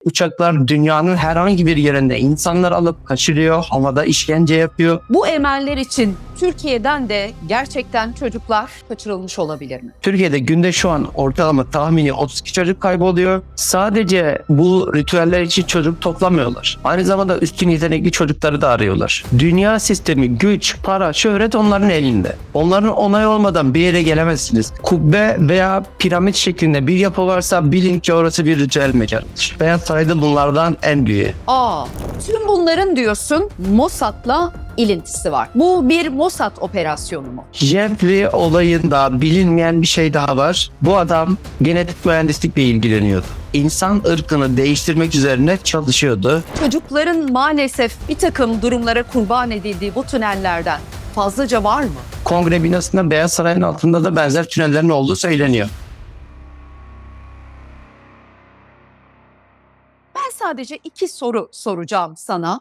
Uçaklar dünyanın herhangi bir yerinde insanlar alıp kaçırıyor, havada işkence yapıyor. Bu emeller için Türkiye'den de gerçekten çocuklar kaçırılmış olabilir mi? Türkiye'de günde şu an ortalama tahmini 32 çocuk kayboluyor. Sadece bu ritüeller için çocuk toplamıyorlar. Aynı zamanda üstün yetenekli çocukları da arıyorlar. Dünya sistemi, güç, para, şöhret onların elinde. Onların onayı olmadan bir yere gelemezsiniz. Kubbe veya piramit şeklinde bir yapı varsa bilin ki orası bir ritüel mekanıdır. Beyaz Saray'da bunlardan en büyüğü. Tüm bunların diyorsun Mossad'la ilintisi var. Bu bir Mossad operasyonu mu? Jeffrey olayında bilinmeyen bir şey daha var. Bu adam genetik mühendislikle ilgileniyordu. İnsan ırkını değiştirmek üzerine çalışıyordu. Çocukların maalesef bir takım durumlara kurban edildiği bu tünellerden fazlaca var mı? Kongre binasında Beyaz Saray'ın altında da benzer tünellerin olduğu söyleniyor. Ben sadece 2 soru soracağım sana.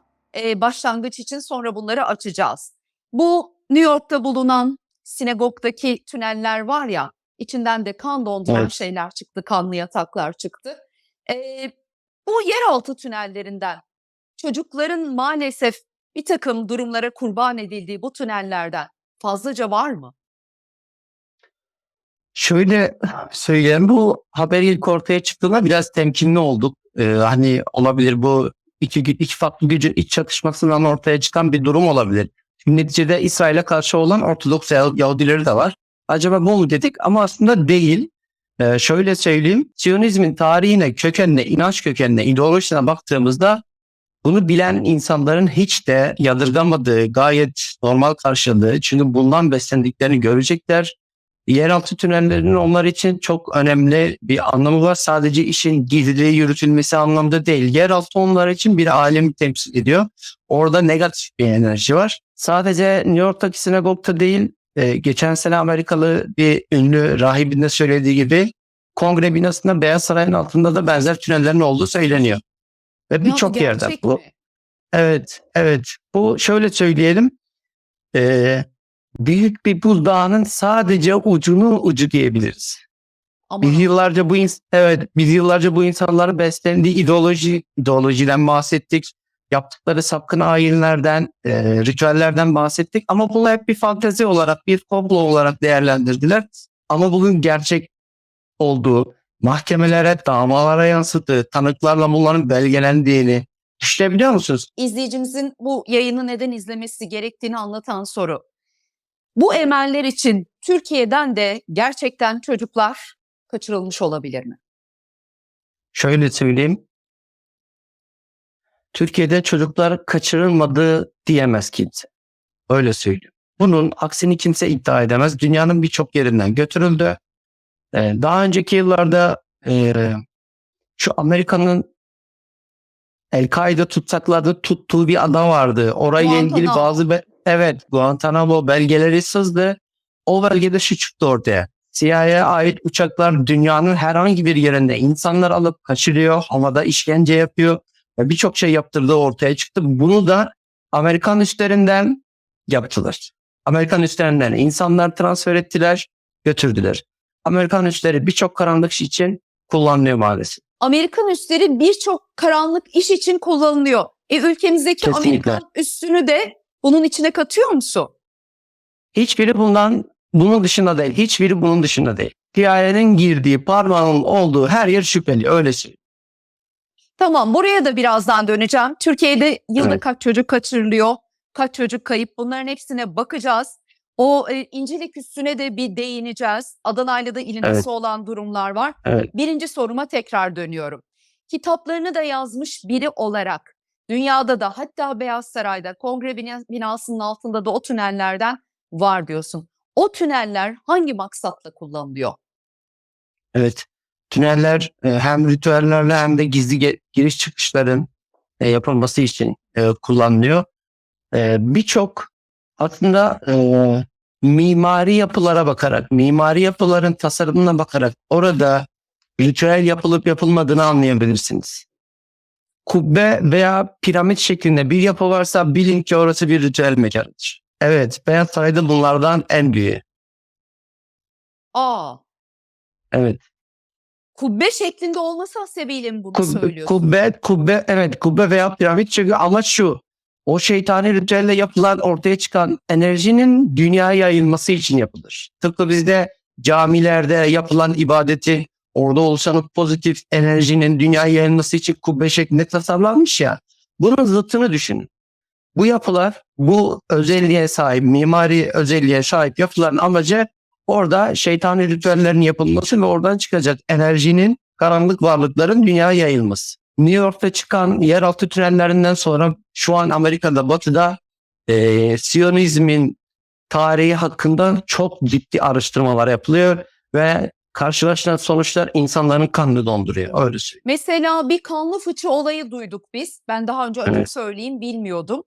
Başlangıç için sonra bunları açacağız. Bu New York'ta bulunan sinagogdaki tüneller var ya, içinden de kan donduran Evet. şeyler çıktı, kanlı yataklar çıktı. Bu yeraltı tünellerinden çocukların maalesef bir takım durumlara kurban edildiği bu tünellerden fazlaca var mı? Şöyle söyleyeyim, bu haber ilk ortaya çıktığında biraz temkinli olduk. Hani olabilir bu iki farklı gücün iç çatışmasından ortaya çıkan bir durum olabilir. Şimdi neticede İsrail'e karşı olan Ortodoks Yahudileri de var. Acaba bu mu dedik ama aslında değil. Şöyle söyleyeyim, Siyonizmin tarihine, kökenine, inanç kökenine, ideolojisine baktığımızda bunu bilen insanların hiç de yadırgamadığı, gayet normal karşıladığı, çünkü bundan beslendiklerini görecekler. Yeraltı tünellerinin onlar için çok önemli bir anlamı var. Sadece işin gizli yürütülmesi anlamda değil. Yeraltı onlar için bir alemi temsil ediyor. Orada negatif bir enerji var. Sadece New York'taki sinagogda değil, geçen sene Amerikalı bir ünlü rahibin de söylediği gibi Kongre binasında Beyaz Saray'ın altında da benzer tünellerin olduğu söyleniyor. Ve Ya bu birçok yerde gerçek bu. mi? Evet, evet. Bu şöyle söyleyelim. Büyük bir buzdağının sadece ucunun ucu diyebiliriz. Aman Biz yıllarca bu insanların beslendiği ideolojiden bahsettik. Yaptıkları sapkın ayinlerden, ritüellerden bahsettik. Ama bunu hep bir fantezi olarak, bir komplo olarak değerlendirdiler. Ama bugün gerçek olduğu, mahkemelere, davalara yansıdığı, tanıklarla bunların belgelendiğini düşünebiliyor musunuz? izleyicimizin bu yayını neden izlemesi gerektiğini anlatan soru. Bu emeller için Türkiye'den de gerçekten çocuklar kaçırılmış olabilir mi? Şöyle söyleyeyim. Türkiye'de çocuklar kaçırılmadı diyemez kimse. Öyle söyleyeyim. Bunun aksini kimse iddia edemez. Dünyanın birçok yerinden götürüldü. Daha önceki yıllarda şu Amerika'nın El-Kaide tuttuğu bir ada vardı. Orayla ilgili Guantanamo. Guantanamo belgeleri sızdı. O belgede şu çıktı ortaya. CIA'ya ait uçaklar dünyanın herhangi bir yerinde insanlar alıp kaçırıyor, havada işkence yapıyor ve birçok şey yaptırdığı ortaya çıktı. Bunu da Amerikan üstlerinden yaptılar. Amerikan üstlerinden insanlar transfer ettiler, götürdüler. Amerikan üsleri birçok karanlık iş için kullanılıyor maalesef. Amerikan üsleri birçok karanlık iş için kullanılıyor. Ülkemizdeki Kesinlikle. Amerikan üssünü de bunun içine katıyor musun? Hiçbiri bunun dışında değil. Hiçbiri bunun dışında değil. CIA'nin girdiği, parmağının olduğu her yer şüpheli. Öyle söyleyeyim. Tamam, buraya da birazdan döneceğim. Türkiye'de yılda Evet. kaç çocuk kaçırılıyor, kaç çocuk kayıp, bunların hepsine bakacağız. O İncirlik üssüne de bir değineceğiz. Adana'yla da ilintisi Evet. olan durumlar var. Evet. Birinci soruma tekrar dönüyorum. Kitaplarını da yazmış biri olarak dünyada da, hatta Beyaz Saray'da, Kongre binasının altında da o tünellerden var diyorsun. O tüneller hangi maksatla kullanılıyor? Evet. Tüneller hem ritüellerle hem de gizli giriş çıkışların yapılması için kullanılıyor. Birçok aslında mimari yapılara bakarak, mimari yapıların tasarımına bakarak orada ritüel yapılıp yapılmadığını anlayabilirsiniz. Kubbe veya piramit şeklinde bir yapı varsa bilin ki orası bir ritüel mekanıdır. Evet, Beyaz Saray'da bunlardan en büyüğü. Aa, Evet. Kubbe şeklinde olması hasebiyle mi bunu söylüyorsun? Kubbe veya piramit, çünkü amaç şu: o şeytani ritüelle yapılan, ortaya çıkan enerjinin dünyaya yayılması için yapılır. Tıpkı bizde camilerde yapılan ibadeti, orada oluşan o pozitif enerjinin dünyaya yayılması için kubbe şeklinde tasarlanmış ya. Bunun zıttını düşünün. Bu yapılar, bu özelliğe sahip, mimari özelliğe sahip yapıların amacı orada şeytani ritüellerin yapılması ve oradan çıkacak enerjinin, karanlık varlıkların dünyaya yayılması. New York'ta çıkan yeraltı tünellerinden sonra şu an Amerika'da, Batı'da Siyonizmin tarihi hakkında çok ciddi araştırmalar yapılıyor ve karşılaşılan sonuçlar insanların kanını donduruyor. Öyle söyleyeyim. Mesela bir kanlı fıçı olayı duyduk biz. Ben daha önce açık Evet. söyleyeyim bilmiyordum.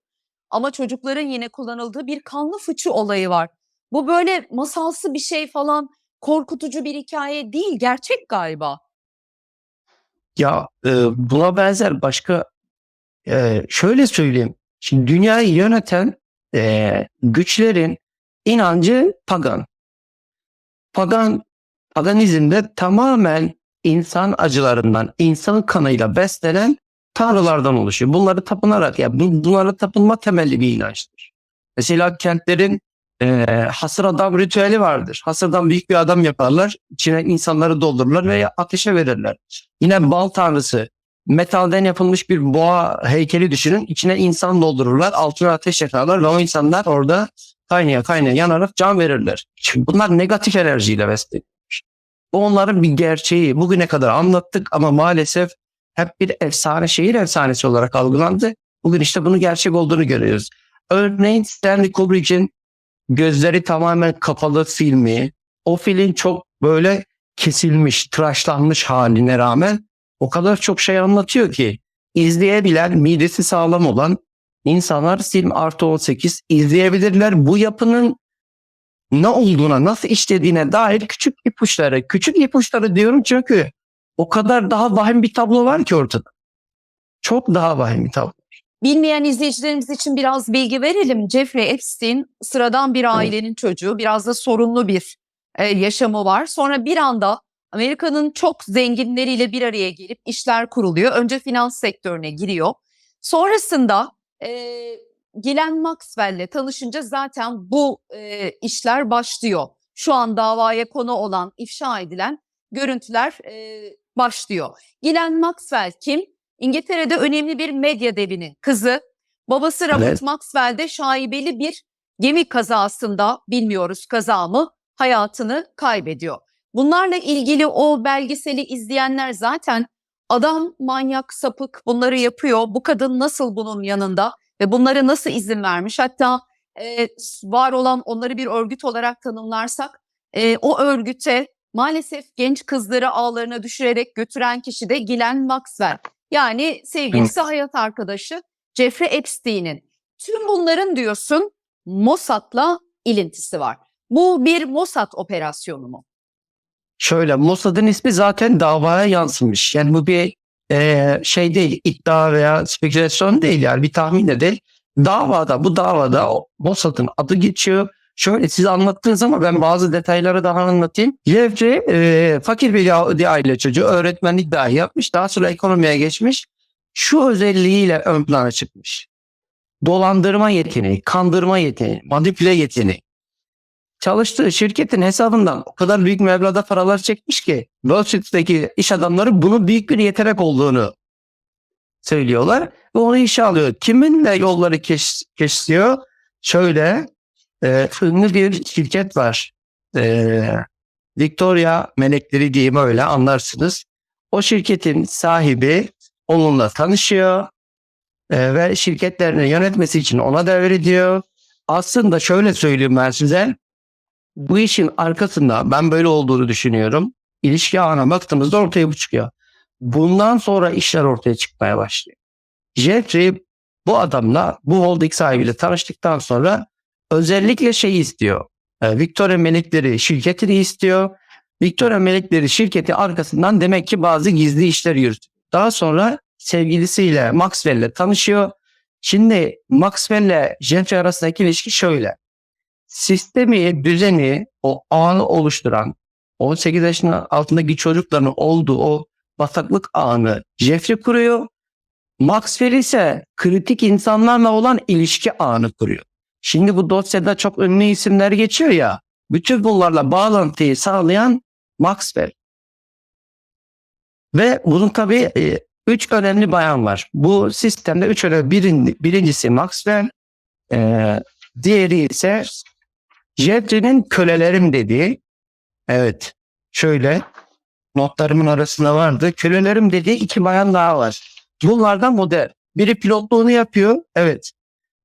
Ama çocukların yine kullanıldığı bir kanlı fıçı olayı var. Bu böyle masalsı bir şey falan, korkutucu bir hikaye değil, gerçek galiba. Ya buna benzer başka, şöyle söyleyeyim. Şimdi dünyayı yöneten güçlerin inancı pagan. Paganizmde tamamen insan acılarından, insan kanıyla beslenen tanrılardan oluşuyor. Bunları tapınarak, bunlara tapınma temelli bir inançtır. Mesela kentlerin hasır adam ritüeli vardır. Hasırdan büyük bir adam yaparlar, içine insanları doldururlar ve ateşe verirler. Yine bal tanrısı, metalden yapılmış bir boğa heykeli düşünün, içine insan doldururlar, altına ateş yakarlar ve o insanlar orada kaynaya kaynaya yanarak can verirler. Şimdi bunlar negatif enerjiyle beslenmiş. Bu onların bir gerçeği. Bugüne kadar anlattık ama maalesef hep bir efsane, şehir efsanesi olarak algılandı. Bugün işte bunu gerçek olduğunu görüyoruz. Örneğin Stanley Kubrick'in Gözleri Tamamen Kapalı filmi, o film çok böyle kesilmiş, tıraşlanmış haline rağmen o kadar çok şey anlatıyor ki izleyebilen, midesi sağlam olan insanlar film +18 izleyebilirler. Bu yapının ne olduğuna, nasıl işlediğine dair küçük ipuçları. Küçük ipuçları diyorum çünkü o kadar daha vahim bir tablo var ki ortada. Çok daha vahim bir tablo. Bilmeyen izleyicilerimiz için biraz bilgi verelim. Jeffrey Epstein sıradan bir ailenin çocuğu, biraz da sorunlu bir yaşamı var. Sonra bir anda Amerika'nın çok zenginleriyle bir araya gelip işler kuruluyor. Önce finans sektörüne giriyor. Sonrasında Ghislaine Maxwell'le tanışınca zaten bu işler başlıyor. Şu an davaya konu olan, ifşa edilen görüntüler başlıyor. Ghislaine Maxwell kim? İngiltere'de önemli bir medya devinin kızı. Babası Robert Evet. Maxwell de şaibeli bir gemi kazasında, bilmiyoruz kaza mı, hayatını kaybediyor. Bunlarla ilgili o belgeseli izleyenler zaten adam manyak, sapık, bunları yapıyor. Bu kadın nasıl bunun yanında ve bunlara nasıl izin vermiş? Hatta var olan, onları bir örgüt olarak tanımlarsak o örgüte maalesef genç kızları ağlarına düşürerek götüren kişi de Ghislaine Maxwell. Yani sevgilisi, hayat arkadaşı Jeffrey Epstein'in. Tüm bunların diyorsun Mossad'la ilintisi var. Bu bir Mossad operasyonu mu? Şöyle, Mossad'ın ismi zaten davaya yansımış. Yani bu bir şey değil, iddia veya spekülasyon değil, yani bir tahmin de değil. Bu davada Mossad'ın adı geçiyor. Şöyle, siz anlattığınız ama ben bazı detayları daha anlatayım. Jeffrey fakir bir aile çocuğu, öğretmenlik dahi yapmış. Daha sonra ekonomiye geçmiş. Şu özelliğiyle ön plana çıkmış: dolandırma yeteneği, kandırma yeteneği, manipüle yeteneği. Çalıştığı şirketin hesabından o kadar büyük meblağda paralar çekmiş ki Wall Street'teki iş adamları bunun büyük bir yetenek olduğunu söylüyorlar ve onu işe alıyor. Kiminle yolları kesiyor? Şöyle, ünlü bir şirket var. Victoria Melekleri diyeyim, öyle anlarsınız. O şirketin sahibi onunla tanışıyor ve şirketlerini yönetmesi için ona devrediyor. Aslında şöyle söyleyeyim ben size. Bu işin arkasında ben böyle olduğunu düşünüyorum. İlişki ağına baktığımızda ortaya bu çıkıyor. Bundan sonra işler ortaya çıkmaya başlıyor. Jeffrey bu adamla, bu holding sahibiyle tanıştıktan sonra özellikle şeyi istiyor. Victoria Melekleri şirketini istiyor. Victoria Melekleri şirketi arkasından demek ki bazı gizli işler yürütüyor. Daha sonra sevgilisiyle, Maxwell'le tanışıyor. Şimdi Maxwell'le Jeffrey arasındaki ilişki şöyle: sistemi, düzeni, o ağını oluşturan, 18 yaşının altındaki çocukların olduğu o bataklık ağını Jeffrey kuruyor. Maxwell ise kritik insanlarla olan ilişki ağını kuruyor. Şimdi bu dosyada çok ünlü isimler geçiyor ya, bütün bunlarla bağlantıyı sağlayan Maxwell. Ve bunun tabii 3 önemli bayan var. Bu sistemde 3 önemli. Birincisi Maxwell, diğeri ise Jeffrey'nin kölelerim dediği, evet şöyle notlarımın arasında vardı. Kölelerim dediği 2 bayan daha var. Bunlardan model. Biri pilotluğunu yapıyor. Evet.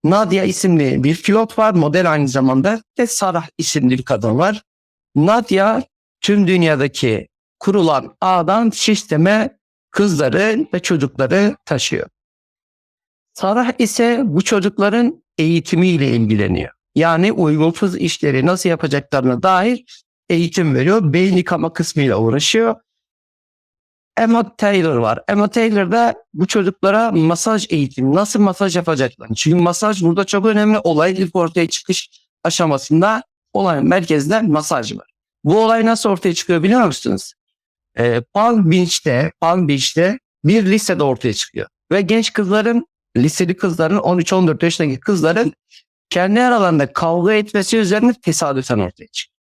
Nadia isimli bir pilot var. Model aynı zamanda. Ve Sarah isimli bir kadın var. Nadia tüm dünyadaki kurulan ağdan sisteme kızları ve çocukları taşıyor. Sarah ise bu çocukların eğitimiyle ilgileniyor. Yani uygunsuz işleri nasıl yapacaklarına dair eğitim veriyor. Beyin yıkama kısmıyla uğraşıyor. Emma Taylor var. Emma Taylor da bu çocuklara masaj eğitimi, nasıl masaj yapacaklar. Çünkü masaj burada çok önemli. Olay ilk ortaya çıkış aşamasında olayın merkezinde masaj var. Bu olay nasıl ortaya çıkıyor biliyor musunuz? Palm Beach'te bir lisede ortaya çıkıyor. Ve genç kızların, liseli kızların, 13-14 yaşındaki kızların kendi aralarında kavga etmesi üzerine tesadüfen ortaya çıkıyor.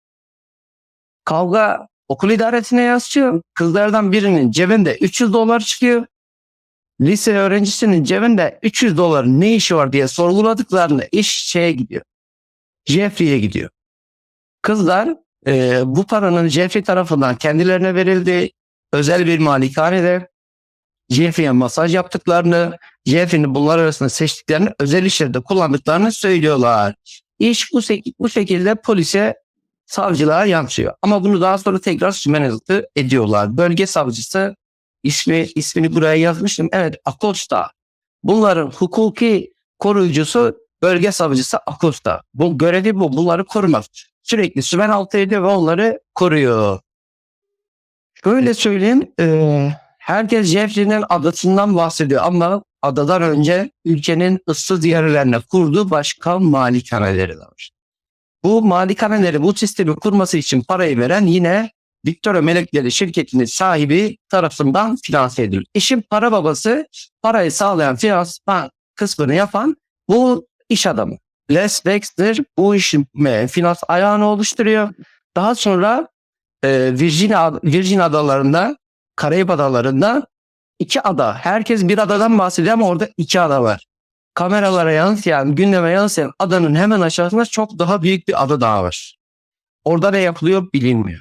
Kavga okul idaresine yansıyor. Kızlardan birinin cebinde $300 çıkıyor. Lise öğrencisinin cebinde $300 ne işi var diye sorguladıklarında iş şeye gidiyor. Jeffrey'e gidiyor. Kızlar bu paranın Jeffrey tarafından kendilerine verildiği özel bir malikanede Jeffrey'e masaj yaptıklarını, Jeffrey'nin bunlar arasında seçtiklerini özel işlerde kullandıklarını söylüyorlar. İş bu şekilde polise, savcılığa yansıyor. Ama bunu daha sonra tekrar sümenezatı ediyorlar. Bölge savcısı, ismini buraya yazmıştım. Evet, Acosta. Bunların hukuki koruyucusu bölge savcısı Acosta. Bu görevi bu. Bunları korumak. Sürekli sümen altı ediyor ve onları koruyor. Şöyle söyleyeyim. Herkes Jeffrey'nin adasından bahsediyor ama adadan önce ülkenin ıssız yerlerine kurduğu başka malikaneleri de var. Bu malikaneleri, bu sistemi kurması için parayı veren yine Victoria Melekleri şirketinin sahibi tarafından finanse ediliyor. İşin para babası, parayı sağlayan finansman kısmını yapan bu iş adamı. Les Dexter bu işin finans ayağını oluşturuyor. Daha sonra Virgin Adalarında, Karayip Adalarında 2 ada. Herkes bir adadan bahsediyor ama orada 2 ada var. Kameralara yansıyan, gündeme yansıyan adanın hemen aşağısında çok daha büyük bir ada daha var. Orada ne yapılıyor bilinmiyor.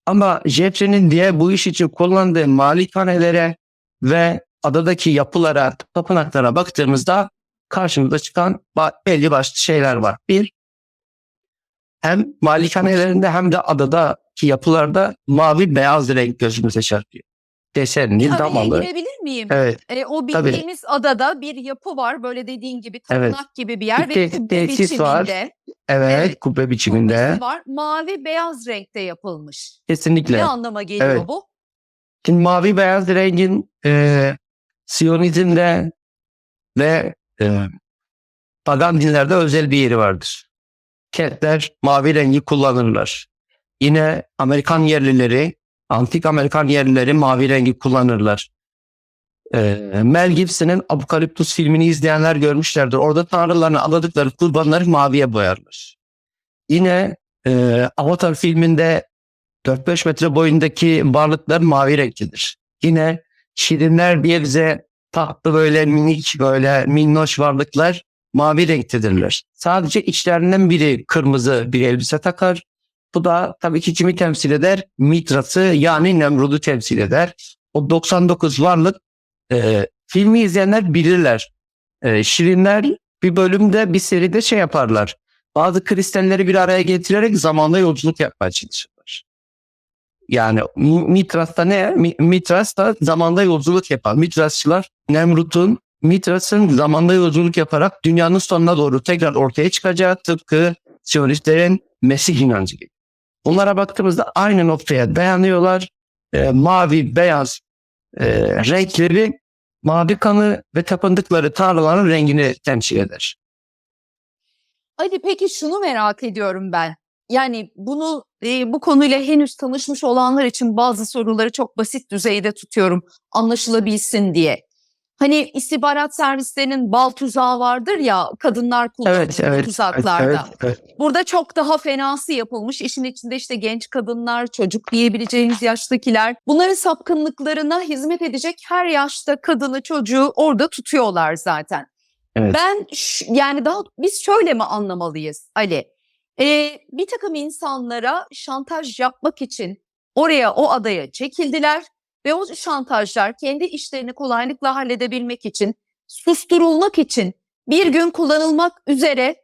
Ama Jeffrey'nin diye bu iş için kullandığı malikanelere ve adadaki yapılara, tapınaklara baktığımızda karşımıza çıkan belli başlı şeyler var. Bir, hem malikanelerinde hem de adadaki yapılarda mavi beyaz renk gözümüze çarpıyor. Desenli, Araya damalı. girebilir miyim? Evet. O Tabii. bildiğimiz adada bir yapı var. Böyle dediğin gibi Evet. tapınak gibi bir yer Bir ve kubbe tesis var. biçiminde. Evet, kubbe biçiminde. Kubbesi var. Mavi beyaz renkte yapılmış. Kesinlikle. Ne anlama geliyor Evet. bu? Şimdi mavi beyaz rengin Siyonizmde ve pagan dinlerde özel bir yeri vardır. Keltler mavi rengi kullanırlar. Yine Amerikan yerlileri, antik Amerikan yerlileri mavi rengi kullanırlar. Mel Gibson'ın Apocalyptus filmini izleyenler görmüşlerdir. Orada tanrılarını adadıkları kurbanları maviye boyarlar. Yine Avatar filminde 4-5 metre boyundaki varlıklar mavi renklidir. Yine şirinler diye bize tatlı böyle minik böyle minnoş varlıklar mavi renktedirler. Sadece içlerinden biri kırmızı bir elbise takar. Bu da tabii ki kimi temsil eder? Mitras'ı yani Nemrud'u temsil eder. O 99 varlık filmi izleyenler bilirler. Şirinler bir bölümde bir seride şey yaparlar. Bazı kristalleri bir araya getirerek zamanda yolculuk yapmaya çalışırlar. Yani Mitras da ne? Mitras da zamanda yolculuk yapar. Mitrasçılar Mitras'ın zamanda yolculuk yaparak dünyanın sonuna doğru tekrar ortaya çıkacağı tıpkı Siyonistlerin Mesih inancı gibi. Bunlara baktığımızda aynı noktaya dayanıyorlar. Mavi, beyaz renkleri mavi kanı ve tapındıkları tanrıların rengini temsil eder. Ali peki şunu merak ediyorum ben. yani bunu bu konuyla henüz tanışmış olanlar için bazı soruları çok basit düzeyde tutuyorum anlaşılabilsin diye. Hani istihbarat servislerinin bal tuzağı vardır ya, kadınlar kullanır Evet, evet, tuzaklarda. evet. Burada çok daha fenası yapılmış. İşin içinde işte genç kadınlar, çocuk diyebileceğimiz yaştakiler. Bunların sapkınlıklarına hizmet edecek her yaşta kadını, çocuğu orada tutuyorlar zaten. Evet. Yani daha biz şöyle mi anlamalıyız Ali? Bir takım insanlara şantaj yapmak için oraya, o adaya çekildiler ve o şantajlar kendi işlerini kolaylıkla halledebilmek için, susturulmak için bir gün kullanılmak üzere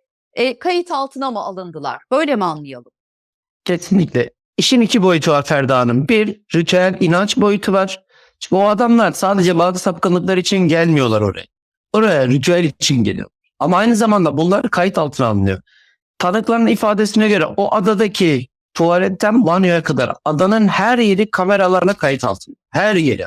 kayıt altına mı alındılar? Böyle mi anlayalım? Kesinlikle. İşin iki boyutu var Ferda Hanım. Bir, ritüel inanç boyutu var. Çünkü o adamlar sadece bazı sapkınlıklar için gelmiyorlar oraya. Oraya ritüel için geliyor. Ama aynı zamanda bunlar kayıt altına alınıyor. Tanıkların ifadesine göre o adadaki tuvaletten banyoya kadar adanın her yeri kameralarla kayıt altında. Her yeri.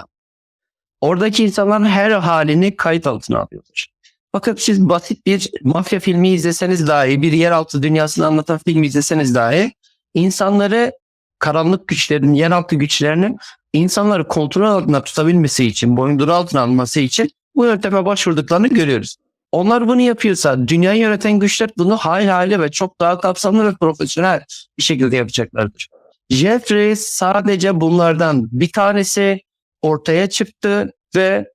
Oradaki insanların her halini kayıt altına alıyorlar. Bakın siz basit bir mafya filmi izleseniz dahi, bir yeraltı dünyasını anlatan filmi izleseniz dahi insanları, karanlık güçlerin, yeraltı güçlerinin insanları kontrol altında tutabilmesi için, boyunduruğu altına alması için bu yönteme başvurduklarını görüyoruz. Onlar bunu yapıyorsa dünyayı yöneten güçler bunu hayli ve çok daha kapsamlı ve profesyonel bir şekilde yapacaklardır. Jeffrey sadece bunlardan bir tanesi ortaya çıktı ve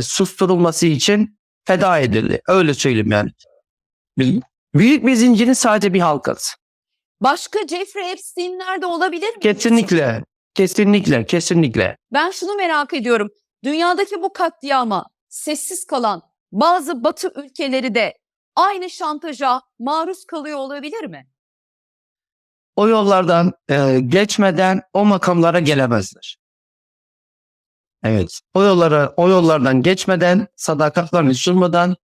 susturulması için feda edildi. Öyle söyleyeyim yani. Büyük bir zincirin sadece bir halkası. Başka Jeffrey Epstein'ler de olabilir mi? Kesinlikle. Kesinlikle. Ben şunu merak ediyorum. Dünyadaki bu katliama sessiz kalan bazı Batı ülkeleri de aynı şantaja maruz kalıyor olabilir mi? O yollardan geçmeden o makamlara gelemezler. Evet. O yollardan geçmeden, sadakatlerini sunmadan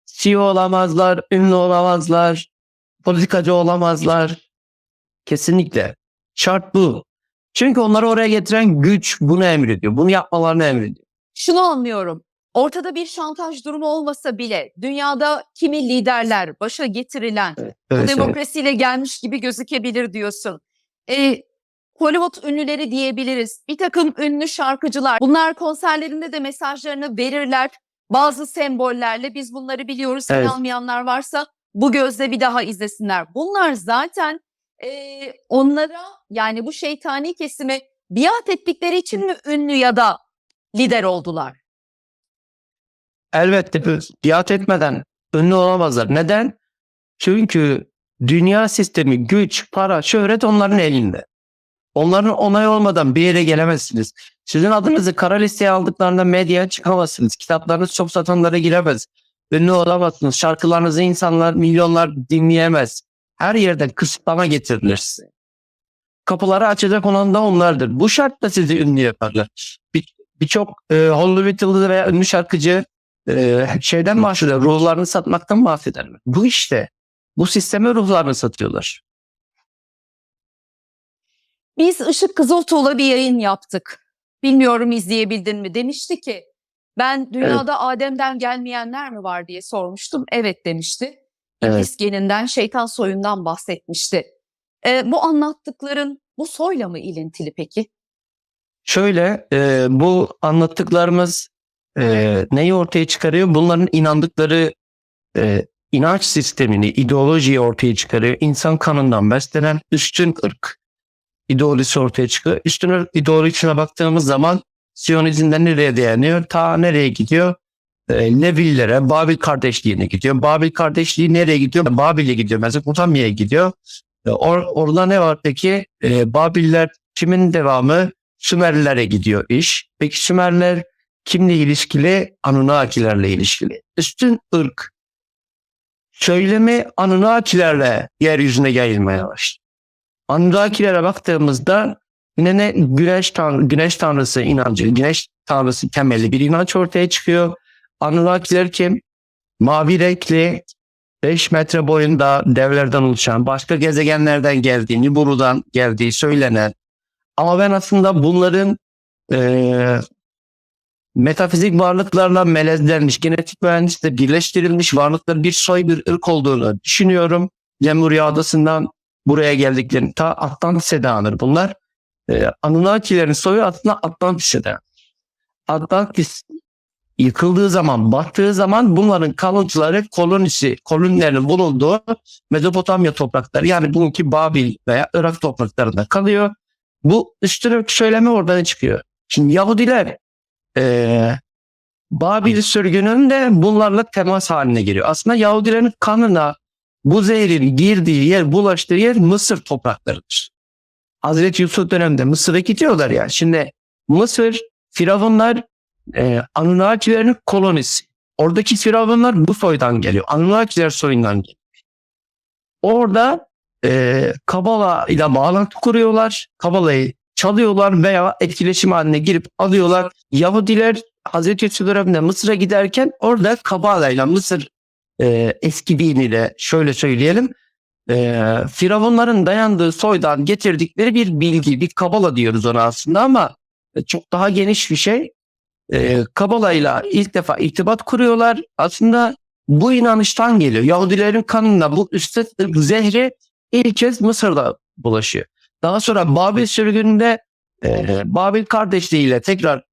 CEO olamazlar, ünlü olamazlar, politikacı olamazlar. Kesinlikle. Şart bu. Çünkü onları oraya getiren güç bunu emrediyor. Bunu yapmalarını emrediyor. Şunu anlıyorum. Ortada bir şantaj durumu olmasa bile dünyada kimi liderler başa getirilen bu Evet. demokrasiyle gelmiş gibi gözükebilir diyorsun. Hollywood ünlüleri diyebiliriz. Bir takım ünlü şarkıcılar. Bunlar konserlerinde de mesajlarını verirler. Bazı sembollerle biz bunları biliyoruz. Evet. İnanmayanlar varsa bu gözle bir daha izlesinler. Bunlar zaten onlara, yani bu şeytani kesime biat ettikleri için mi ünlü ya da lider oldular? Elbette biat etmeden ünlü olamazlar. Neden? Çünkü dünya sistemi, güç, para, şöhret onların elinde. Onların onayı olmadan bir yere gelemezsiniz. Sizin adınızı kara listeye aldıklarında medyaya çıkamazsınız. Kitaplarınız çok satanlara giremez. Ünlü olamazsınız. Şarkılarınızı insanlar, milyonlar dinleyemez. Her yerde kısıtlama getirilir size. Kapıları açacak olan da onlardır. Bu şartla sizi ünlü yaparlar. Birçok Hollywood yıldızı veya ünlü şarkıcı şeyden bahseder, ruhlarını satmaktan bahsederler. Bu işte, bu sisteme ruhlarını satıyorlar. Biz Işık Kızıltuğ'la bir yayın yaptık. Bilmiyorum izleyebildin mi? Demişti ki ben dünyada Adem'den gelmeyenler mi var diye sormuştum. Evet demişti. İblis geninden, şeytan soyundan bahsetmişti. Bu anlattıkların bu soyla mı ilintili peki? Şöyle, bu anlattıklarımız neyi ortaya çıkarıyor? Bunların inandıkları inanç sistemini, ideolojiyi ortaya çıkarıyor. İnsan kanından beslenen üstün ırk ideolojisi ortaya çıkıyor. Üstün ırk ideolojisine baktığımız zaman Siyonizm'den nereye dayanıyor? Ta nereye gidiyor? Levillere, Babil kardeşliğine gidiyor. Babil kardeşliği nereye gidiyor? Babil'e gidiyor. Mezopotamya'ya gidiyor. Orada ne var peki? Babiller kimin devamı? Sümerlilere gidiyor iş. Peki Sümerler kimle ilişkili? Anunnakilerle ilişkili. Üstün ırk söylemi Anunnakilerle yeryüzüne yayılmaya başladı. Anunnakilere baktığımızda yine ne güneş tanrısı inancı, güneş tanrısı temelli bir inanç ortaya çıkıyor. Anunnakiler kim? Mavi renkli, 5 metre boyunda devlerden oluşan, başka gezegenlerden geldiği, Nibiru'dan geldiği söylenen, ama ben aslında bunların metafizik varlıklarla melezlenmiş, genetik mühendislikle birleştirilmiş varlıkların bir soy, bir ırk olduğunu düşünüyorum. Lemurya Adası'ndan buraya geldiklerini ta Atlantis'e dayanır bunlar. Anunnakilerin soyu aslında Atlantis'e dayanır. Atlantis yıkıldığı zaman, battığı zaman bunların kalıntıları kolonilerinin bulunduğu Mezopotamya toprakları, yani bugünkü Babil veya Irak topraklarında kalıyor. Bu üstüne söyleme oradan çıkıyor. Şimdi Yahudiler Babil sürgününde bunlarla temas haline giriyor. Aslında Yahudilerin kanına bu zehrin girdiği yer, bulaştığı yer Mısır topraklarıdır. Hazreti Yusuf döneminde Mısır'a gidiyorlar ya. Şimdi Mısır, Firavunlar Anunnakilerin kolonisi. Oradaki Firavunlar bu soydan geliyor. Anunnakiler soyundan geliyor. Orada Kabala ile bağlantı kuruyorlar. Kabala'yı çalıyorlar veya etkileşim haline girip alıyorlar. Yahudiler Hazreti Yusuf döneminde Mısır'a giderken orada Kabala ile Mısır eski diniyle şöyle söyleyelim. Firavunların dayandığı soydan getirdikleri bir bilgi, bir Kabala diyoruz ona aslında ama çok daha geniş bir şey. Kabala ile ilk defa irtibat kuruyorlar. Aslında bu inanıştan geliyor. Yahudilerin kanına bu üstte zehri ilk kez Mısır'da bulaşıyor. Daha sonra Babil sürgününde Babil kardeşliğiyle tekrar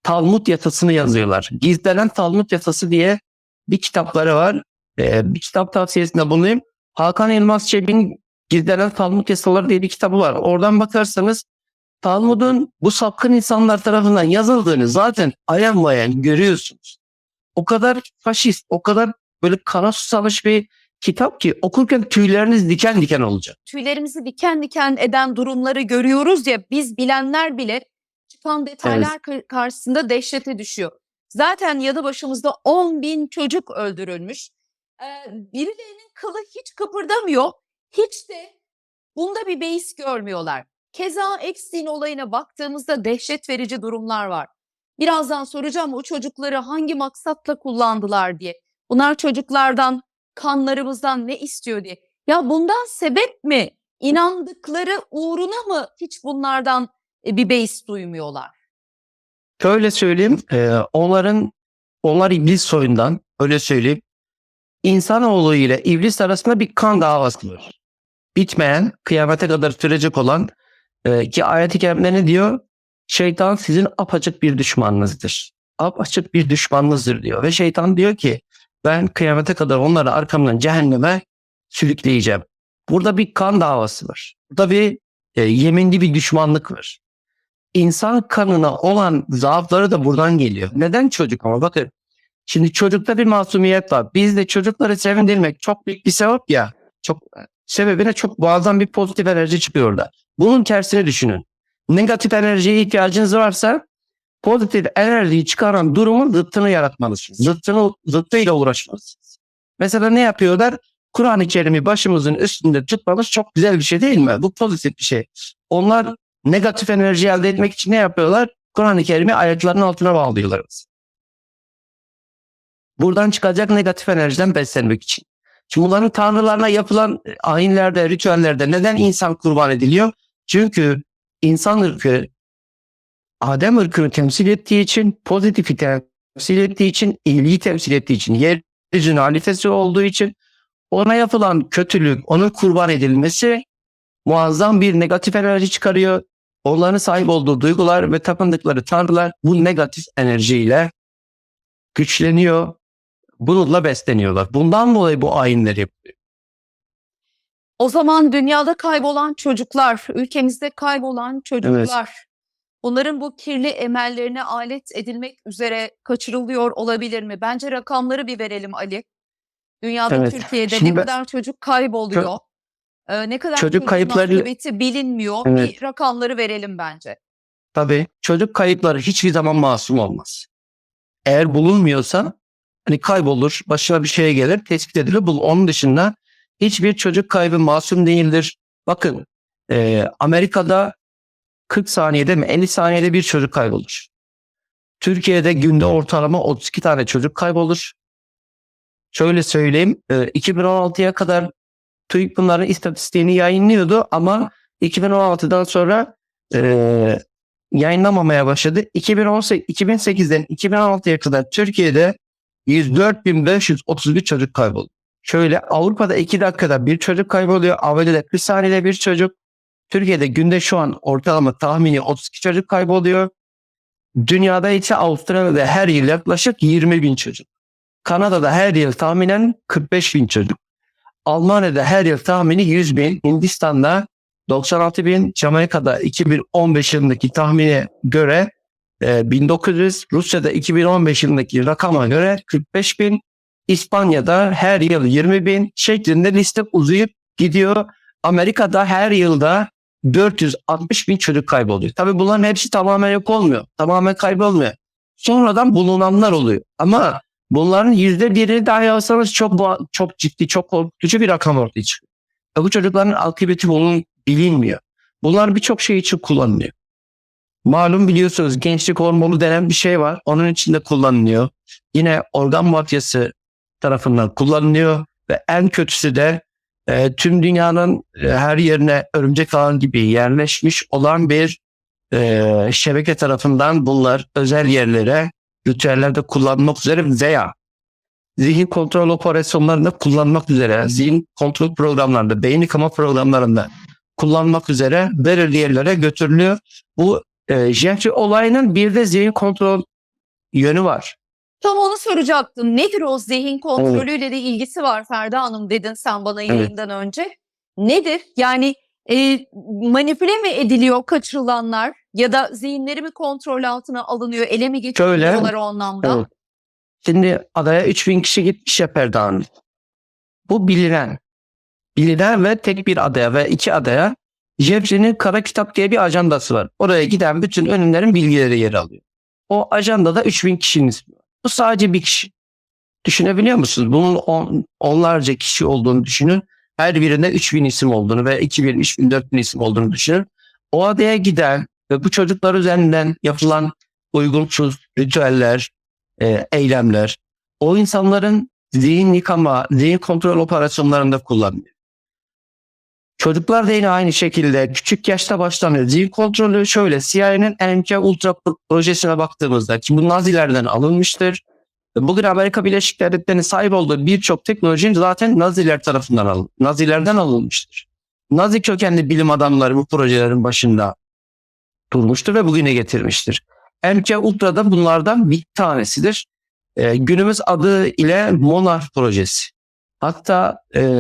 Talmud yasasını yazıyorlar. Gizlenen Talmud yasası diye bir kitapları var. Bir kitap tavsiyesinde bulunayım. Hakan Elmas Çebi'nin Gizlenen Talmud yasaları diye bir kitabı var. Oradan bakarsanız Talmud'un bu sapkın insanlar tarafından yazıldığını zaten ayan bayan görüyorsunuz. O kadar faşist, o kadar böyle kana susamış bir kitap ki okurken tüyleriniz diken diken olacak. Tüylerimizi diken diken eden durumları görüyoruz ya, biz bilenler bile çıkan detaylar karşısında dehşete düşüyor. Zaten yanı başımızda 10.000 çocuk öldürülmüş. Birilerinin kılı hiç kıpırdamıyor. Hiç de bunda bir beis görmüyorlar. Keza Epstein olayına baktığımızda dehşet verici durumlar var. Birazdan soracağım o çocukları hangi maksatla kullandılar diye. Bunlar çocuklardan, kanlarımızdan ne istiyor diye. Ya bundan sebep mi? İnandıkları uğruna mı hiç bunlardan bir beis duymuyorlar? Şöyle söyleyeyim, onlar iblis soyundan, öyle söyleyeyim. İnsanoğlu ile iblis arasında bir kan davası var. Bitmeyen, kıyamete kadar sürecek olan ki ayet-i kerimede ne diyor? Şeytan sizin apaçık bir düşmanınızdır. Apaçık bir düşmanınızdır diyor. Ve şeytan diyor ki ben kıyamete kadar onları arkamdan cehenneme sürükleyeceğim. Burada bir kan davası var. Burada bir yeminli bir düşmanlık var. İnsan kanına olan zaafları da buradan geliyor. Neden çocuk ama bakın. Şimdi çocukta bir masumiyet var. Bizde çocukları sevindirmek çok büyük bir sevap ya. Sebebine çok bazen bir pozitif enerji çıkıyor orada. Bunun tersini düşünün. Negatif enerjiye ihtiyacınız varsa pozitif enerjiyi çıkaran durumun zıttını yaratmalısınız. Zıttıyla uğraşmalısınız. Mesela ne yapıyorlar? Kur'an-ı Kerim'i başımızın üstünde tutmamız çok güzel bir şey değil mi? Bu pozitif bir şey. Onlar negatif enerji elde etmek için ne yapıyorlar? Kur'an-ı Kerim'i ayaklarının altına bağlıyorlar. Buradan çıkacak negatif enerjiden beslenmek için. Şimdi bunların tanrılarına yapılan ayinlerde, ritüellerde neden insan kurban ediliyor? Çünkü insan ırkı Adem ırkını temsil ettiği için, pozitifi temsil ettiği için, iyiliği temsil ettiği için, yeryüzünün halifesi olduğu için ona yapılan kötülük, onun kurban edilmesi muazzam bir negatif enerji çıkarıyor. Onların sahip olduğu duygular ve tapındıkları tanrılar bu negatif enerjiyle güçleniyor. Bununla besleniyorlar. Bundan dolayı bu ayinleri yapıyor. O zaman dünyada kaybolan çocuklar, ülkemizde kaybolan çocuklar, bunların bu kirli emellerine alet edilmek üzere kaçırılıyor olabilir mi? Bence rakamları bir verelim Ali. Dünyada, Türkiye'de ne kadar çocuk kayboluyor? Ne kadar çocuk kayıpları akıbeti bilinmiyor? Bir rakamları verelim bence. Tabii çocuk kayıpları hiçbir zaman masum olmaz. Eğer bulunmuyorsa hani kaybolur, başına bir şey gelir, tespit edilir. Onun dışında hiçbir çocuk kaybı masum değildir. Bakın Amerika'da 40 saniyede mi 50 saniyede bir çocuk kaybolur. Türkiye'de günde ortalama 32 tane çocuk kaybolur. Şöyle söyleyeyim, 2016'ya kadar TÜİK bunların istatistiğini yayınlıyordu ama 2016'dan sonra yayınlamamaya başladı. 2008'den 2016'ya kadar Türkiye'de 104.531 çocuk kayboldu. Şöyle Avrupa'da 2 dakikada bir çocuk kayboluyor. Amerika'da 1 saniyede bir çocuk. Türkiye'de günde şu an ortalama tahmini 32 çocuk kayboluyor. Dünyada ise Avustralya'da her yıl yaklaşık 20 bin çocuk. Kanada'da her yıl tahminen 45 bin çocuk. Almanya'da her yıl tahmini 100 bin. Hindistan'da 96 bin. Jamaika'da 2015 yılındaki tahmine göre 1900. Rusya'da 2015 yılındaki rakama göre 45 bin. İspanya'da her yıl 20 bin şeklinde liste uzayıp gidiyor. Amerika'da her yılda 460 bin çocuk kayboluyor. Tabii bunların hepsi tamamen yok olmuyor. Tamamen kaybolmuyor. Sonradan bulunanlar oluyor. Ama bunların %1'ini dahi alsanız çok ciddi, çok korkutucu bir rakam ortaya çıkıyor. Bu çocukların akıbeti bunun bilinmiyor. Bunlar birçok şey için kullanılıyor. Malum biliyorsunuz gençlik hormonu denen bir şey var. Onun için de kullanılıyor. Yine organ mafyası tarafından kullanılıyor. Ve en kötüsü de tüm dünyanın her yerine örümcek ağı gibi yerleşmiş olan bir şebeke tarafından bunlar özel yerlere, ritüellerde kullanmak üzere veya zihin kontrol operasyonlarında kullanmak üzere, zihin kontrol programlarında, beyin yıkama programlarında kullanmak üzere belirli yerlere götürülüyor. Bu Jeffrey olayının bir de zihin kontrol yönü var. Tam onu soracaktım. Nedir o zihin kontrolüyle de ilgisi var Ferda Hanım dedin sen bana yayından önce. Nedir? Yani manipüle mi ediliyor kaçırılanlar ya da zihinleri mi kontrol altına alınıyor, ele mi geçiriliyorlar o anlamda? Evet. Şimdi adaya 3000 kişi gitmiş ya Ferda Hanım. Bu bilinen ve tek bir adaya ve 2 adaya Jeffrey'nin Kara Kitap diye bir ajandası var. Oraya giden bütün ölümlerin bilgileri yer alıyor. O ajandada 3000 kişinin ismi var. Bu sadece bir kişi. Düşünebiliyor musunuz? Bunun onlarca kişi olduğunu düşünün. Her birinde 3000 isim olduğunu ve 2000, 3000, 4000 isim olduğunu düşünün. O adaya giden ve bu çocuklar üzerinden yapılan uygunsuz ritüeller, eylemler, o insanların zihin yıkama, zihin kontrol operasyonlarında kullanılıyor. Çocuklar da yine aynı şekilde küçük yaşta başlanıyor. Zihin kontrolü şöyle, CIA'nin MK Ultra projesine baktığımızda ki bu Nazilerden alınmıştır. Bugün Amerika Birleşik Devletleri'nin sahip olduğu birçok teknoloji zaten Nazilerden alınmıştır. Nazi kökenli bilim adamları bu projelerin başında durmuştur ve bugüne getirmiştir. MK Ultra da bunlardan bir tanesidir. Günümüz adı ile Monarch projesi. Hatta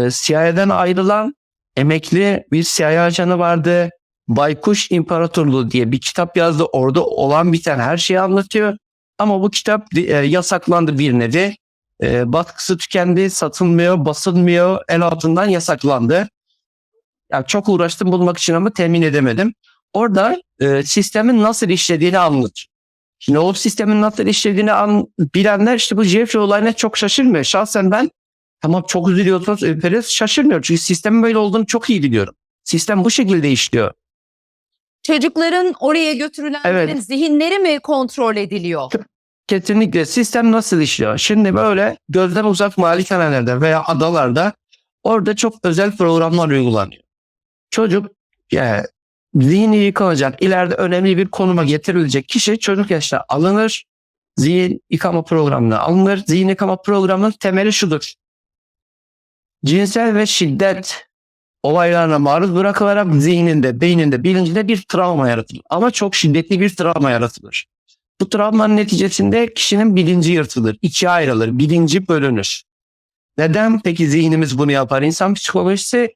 CIA'den ayrılan emekli bir CIA ajanı vardı. Baykuş İmparatorluğu diye bir kitap yazdı. Orada olan biten her şeyi anlatıyor. Ama bu kitap yasaklandı bir nevi. Baskısı tükendi, satılmıyor, basılmıyor, el altından yasaklandı. Yani çok uğraştım bulmak için ama temin edemedim. Orada sistemin nasıl işlediğini anlatıyor. Şimdi o sistemin nasıl işlediğini bilenler işte bu Jeffrey olayına çok şaşırmıyor. Şahsen ben tamam çok üzülüyorsunuz, ürperiz, şaşırmıyor. Çünkü sistemin böyle olduğunu çok iyi biliyorum. Sistem bu şekilde işliyor. Çocukların oraya götürülenlerin zihinleri mi kontrol ediliyor? Kesinlikle. Sistem nasıl işliyor? Şimdi böyle gözden uzak malikanelerde veya adalarda orada çok özel programlar uygulanıyor. Çocuk zihni yıkanacak, ileride önemli bir konuma getirilecek kişi çocuk yaşta alınır. Zihin yıkama programına alınır. Zihin yıkama programının temeli şudur. Cinsel ve şiddet olaylarına maruz bırakılarak zihninde, beyninde, bilincinde bir travma yaratılır. Ama çok şiddetli bir travma yaratılır. Bu travmanın neticesinde kişinin bilinci yırtılır, ikiye ayrılır, bilinci bölünür. Neden peki zihnimiz bunu yapar? İnsan psikolojisi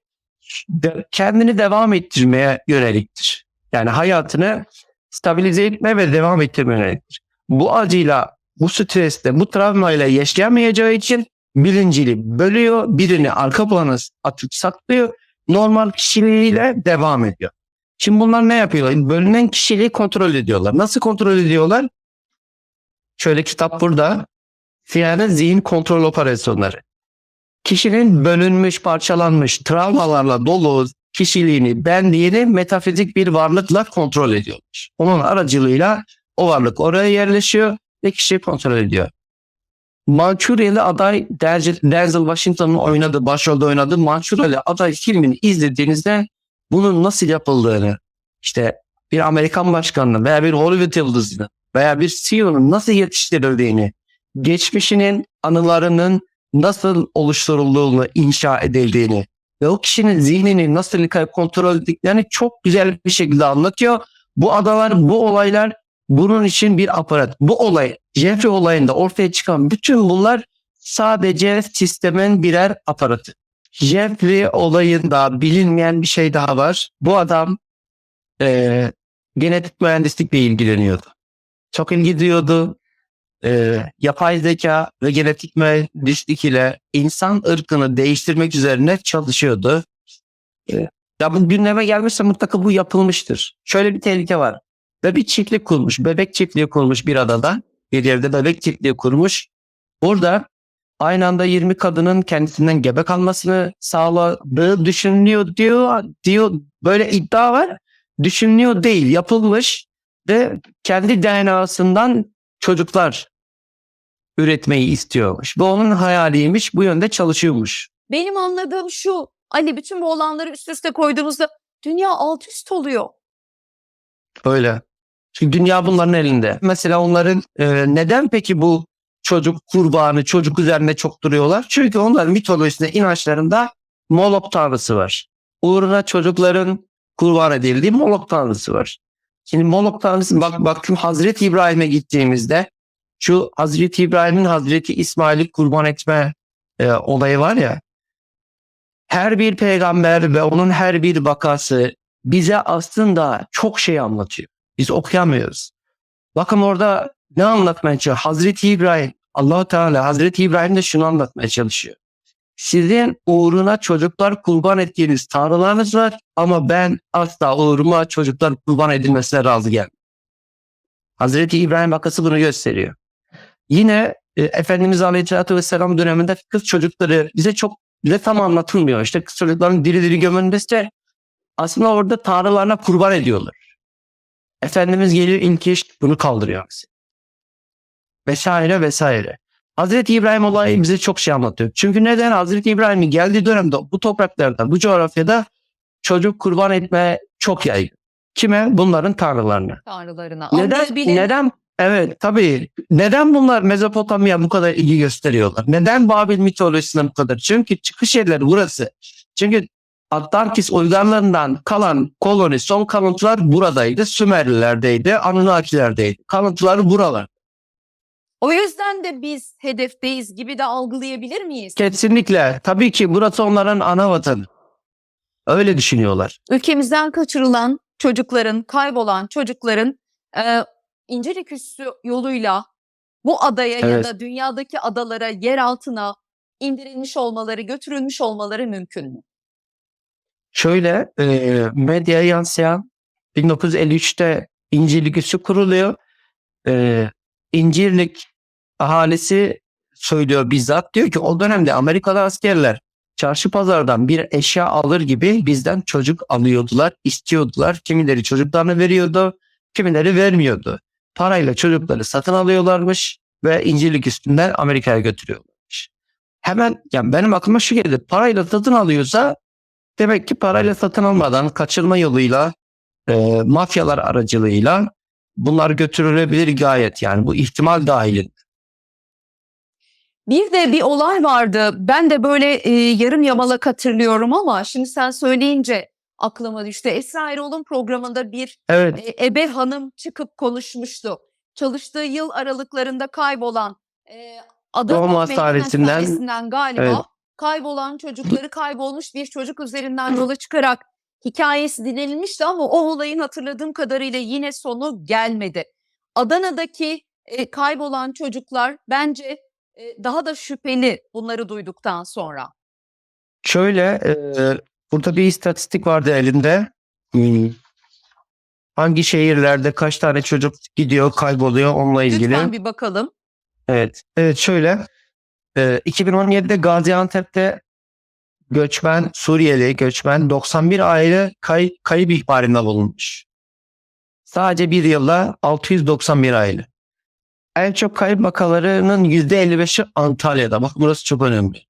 kendini devam ettirmeye yöneliktir. Yani hayatını stabilize etme ve devam ettirmeye yöneliktir. Bu acıyla, bu stresle, bu travmayla yaşayamayacağı için bilincini bölüyor, birini arka plana atıp saklıyor, normal kişiliğiyle devam ediyor. Şimdi bunlar ne yapıyorlar? Bölünen kişiliği kontrol ediyorlar. Nasıl kontrol ediyorlar? Şöyle kitap burada. CIA'nın zihin kontrol operasyonları. Kişinin bölünmüş, parçalanmış, travmalarla dolu kişiliğini, benliğini metafizik bir varlıkla kontrol ediyorlar. Onun aracılığıyla o varlık oraya yerleşiyor ve kişiyi kontrol ediyor. Mançuryalı aday Denzel Washington'un başrolde oynadığı Mançuryalı aday filmini izlediğinizde bunun nasıl yapıldığını, işte bir Amerikan başkanının veya bir Hollywood yıldızının veya bir CEO'nun nasıl yetiştirildiğini, geçmişinin, anılarının nasıl oluşturulduğunu, inşa edildiğini ve o kişinin zihnini nasıl kontrol ettiklerini çok güzel bir şekilde anlatıyor. Bu adalar, bu olaylar bunun için bir aparat. Bu olay, Jeffrey olayında ortaya çıkan bütün bunlar sadece sistemin birer aparatı. Jeffrey olayında bilinmeyen bir şey daha var. Bu adam genetik mühendislikle ilgileniyordu. Çok ilgi duyuyordu. Yapay zeka ve genetik mühendislik ile insan ırkını değiştirmek üzerine çalışıyordu. Ya bu gündeme gelmişse mutlaka bu yapılmıştır. Şöyle bir tehlike var. Ve bir çiftlik kurmuş, bebek çiftliği kurmuş bir adada. Bir yerde bebek çiftliği kurmuş. Burada aynı anda 20 kadının kendisinden gebe kalmasını sağladığı düşünülüyor diyor. Böyle iddia var. Düşünülüyor değil, yapılmış ve kendi DNA'sından çocuklar üretmeyi istiyormuş. Bu onun hayaliymiş, bu yönde çalışıyormuş. Benim anladığım şu, Ali, bütün bu olanları üst üste koyduğumuzda dünya alt üst oluyor. Öyle. Çünkü dünya bunların elinde. Mesela onların neden peki bu çocuk kurbanı, çocuk üzerinde çok duruyorlar? Çünkü onların mitolojisinde, inançlarında Molok tanrısı var. Uğruna çocukların kurban edildiği Molok tanrısı var. Şimdi Molok tanrısı, bakın Hazreti İbrahim'e gittiğimizde şu Hazreti İbrahim'in Hazreti İsmail'i kurban etme olayı var ya. Her bir peygamber ve onun her bir vakası bize aslında çok şey anlatıyor. Biz okuyamıyoruz. Bakın orada ne anlatmaya çalışıyor? Hazreti İbrahim, Allah-u Teala Hazreti İbrahim de şunu anlatmaya çalışıyor. Sizin uğruna çocuklar kurban ettiğiniz tanrılarınız var ama ben asla uğruma çocuklar kurban edilmesine razı gelmem. Hazreti İbrahim vakası bunu gösteriyor. Yine Efendimiz Aleyhisselatü Vesselam döneminde kız çocukları bize tam anlatılmıyor. İşte kız çocukların diri diri gömülmesi de aslında orada tanrılarına kurban ediyorlar. Efendimiz geliyor, ilk iş bunu kaldırıyor. Vesaire vesaire. Hazreti İbrahim olayı bize çok şey anlatıyor. Çünkü neden? Hazreti İbrahim'in geldiği dönemde bu topraklarda, bu coğrafyada çocuk kurban etme çok yaygın. Kime? Bunların tanrılarına. Tanrılarına. Neden? Evet, tabii. Neden bunlar Mezopotamya bu kadar ilgi gösteriyorlar? Neden Babil mitolojisine bu kadar? Çünkü çıkış yerleri burası. Çünkü Atlantis uygarlığından kalan koloni, son kalıntılar buradaydı. Sümerlilerdeydi, Anunnakilerdeydi. Kalıntıları buralar. O yüzden de biz hedefteyiz gibi de algılayabilir miyiz? Kesinlikle. Tabii ki burası onların ana vatanı. Öyle düşünüyorlar. Ülkemizden kaçırılan çocukların, kaybolan çocukların İncirlik Üssü yoluyla bu adaya ya Evet. da dünyadaki adalara, yer altına indirilmiş olmaları, götürülmüş olmaları mümkün mü? Şöyle medyaya yansıyan 1953'te İncirlik Üssü kuruluyor. İncirlik ahalisi söylüyor bizzat. Diyor ki o dönemde Amerikalı askerler çarşı pazardan bir eşya alır gibi bizden çocuk alıyordular, istiyordular. Kimileri çocuklarını veriyordu, kimileri vermiyordu. Parayla çocukları satın alıyorlarmış ve İncirlik üstünden Amerika'ya götürüyorlarmış. Hemen yani benim aklıma şu geldi. Parayla satın alıyorsa demek ki parayla satın almadan kaçırma yoluyla, mafyalar aracılığıyla bunlar götürülebilir gayet, yani bu ihtimal dahilinde. Bir de bir olay vardı. Ben de böyle yarım yamalak hatırlıyorum ama şimdi sen söyleyince aklıma düştü. Esra Erol'un programında bir Evet, ebe hanım çıkıp konuşmuştu. Çalıştığı yıl aralıklarında kaybolan Adana Doğum Meydan Hastanesi'nden, Hastanesi'nden galiba evet. kaybolan çocukları, kaybolmuş bir çocuk üzerinden yola çıkarak hikayesi dinlenilmişti ama o olayın hatırladığım kadarıyla yine sonu gelmedi. Adana'daki kaybolan çocuklar bence daha da şüpheli bunları duyduktan sonra. Şöyle burada bir istatistik vardı elimde. Hangi şehirlerde kaç tane çocuk gidiyor, kayboluyor onunla ilgili. Lütfen bir bakalım. Evet. Evet, şöyle 2017'de Gaziantep'te Suriyeli göçmen 91 aile kayıp ihbarında bulunmuş. Sadece bir yılda 691 aile. En çok kayıp vakalarının %55'i Antalya'da. Bak burası çok önemli.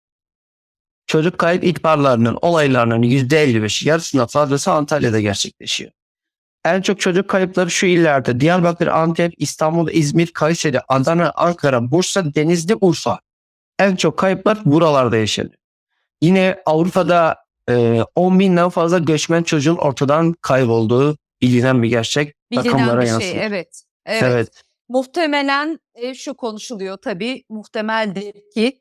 Çocuk kayıp ihbarlarının, olaylarının %55'i, yarısından fazlası Antalya'da gerçekleşiyor. En çok çocuk kayıpları şu illerde: Diyarbakır, Antep, İstanbul, İzmir, Kayseri, Adana, Ankara, Bursa, Denizli, Urfa. en çok kayıplar buralarda yaşanıyor. Yine Avrupa'da 10 binden fazla göçmen çocuğun ortadan kaybolduğu bilinen bir gerçek. Bilinen Rakamlara bir şey, yansıyor. evet. Evet. Evet. Muhtemelen şu konuşuluyor tabii, muhtemeldir ki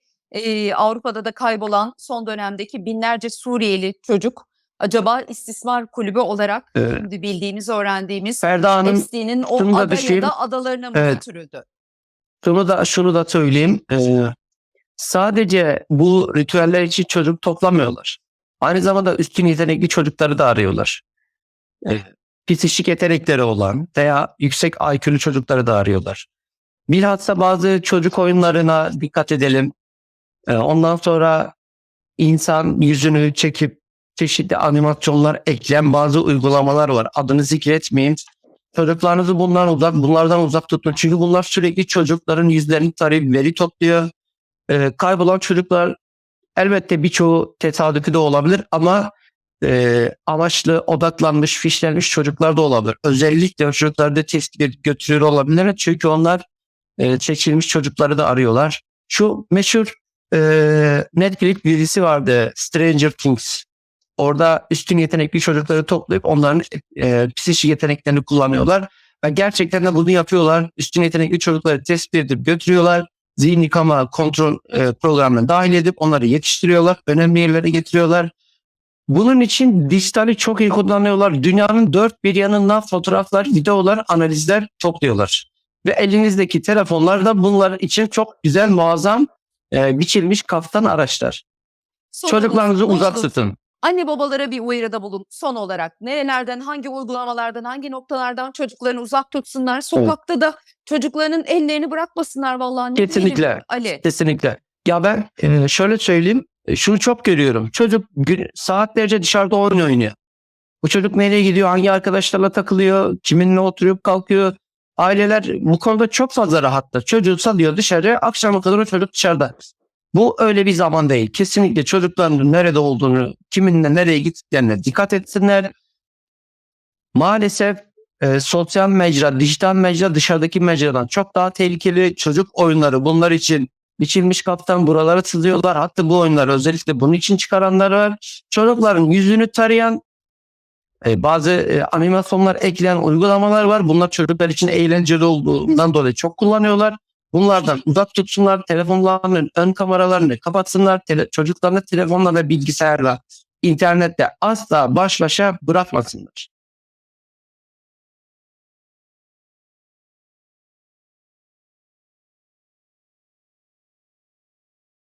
Avrupa'da da kaybolan son dönemdeki binlerce Suriyeli çocuk acaba istismar kulübü olarak Evet. şimdi bildiğimiz, öğrendiğimiz Ferda Hanım, Epstein'in o şunu da ada ya düşeyim. da adalarına mı Evet. götürüldü? Şunu da söyleyeyim. Sadece bu ritüeller için çocuk toplamıyorlar. Aynı zamanda üstün yetenekli çocukları da arıyorlar. Psikik yetenekleri olan veya yüksek IQ'lu çocukları da arıyorlar. Bilhassa bazı çocuk oyunlarına dikkat edelim. Ondan sonra insan yüzünü çekip çeşitli animasyonlar ekleyen bazı uygulamalar var. Adını zikretmeyeyim. Çocuklarınızı bunlardan uzak tutun. Çünkü bunlar sürekli çocukların yüzlerini tarayıp veri topluyor. Kaybolan çocuklar elbette birçoğu tesadüfi de olabilir ama amaçlı, odaklanmış, fişlenmiş çocuklar da olabilir. Özellikle çocuklarda tespit edip götürüyor olabilirler. Çünkü onlar seçilmiş çocukları da arıyorlar. Şu meşhur Netflix dizisi vardı, Stranger Things. Orada üstün yetenekli çocukları toplayıp onların psikik yeteneklerini kullanıyorlar. Ve gerçekten de bunu yapıyorlar. Üstün yetenekli çocukları tespit edip götürüyorlar. Zihin yıkama kontrol programına dahil edip onları yetiştiriyorlar. Önemli yerlere getiriyorlar. Bunun için dijitali çok iyi kullanıyorlar. Dünyanın dört bir yanından fotoğraflar, videolar, analizler topluyorlar. Ve elinizdeki telefonlar da bunlar için çok güzel, muazzam biçilmiş kaftan araçlar. Sorumuz Çocuklarınızı uzak buydu. tutun. Anne babalara bir uyarıda bulun son olarak. Nerelerden, hangi uygulamalardan, hangi noktalardan çocuklarını uzak tutsunlar. Sokakta da çocuklarının ellerini bırakmasınlar vallahi. Ne diyelim Kesinlikle. Ali? Kesinlikle. Ya ben şöyle söyleyeyim. Şunu çok görüyorum. Çocuk saatlerce dışarıda oyun oynuyor. Bu çocuk nereye gidiyor? Hangi arkadaşlarla takılıyor? Kiminle oturup kalkıyor? Aileler bu konuda çok fazla rahatlar. Çocuğu salıyor dışarı. Akşama kadar o çocuk dışarıda. Bu öyle bir zaman değil. Kesinlikle çocukların nerede olduğunu, kiminle nereye gittiklerine dikkat etsinler. Maalesef sosyal mecra, dijital mecra dışarıdaki mecradan çok daha tehlikeli. Çocuk oyunları bunlar için biçilmiş kaptan buralara sızıyorlar. Hatta bu oyunları özellikle bunun için çıkaranlar var. Çocukların yüzünü tarayan bazı animasyonlar ekleyen uygulamalar var. Bunlar çocuklar için eğlenceli olduğundan dolayı çok kullanıyorlar. Bunlardan uzak tutsunlar. Telefonlarının ön kameralarını kapatsınlar. Çocuklarını telefonla ve bilgisayarla, internette asla baş başa bırakmasınlar.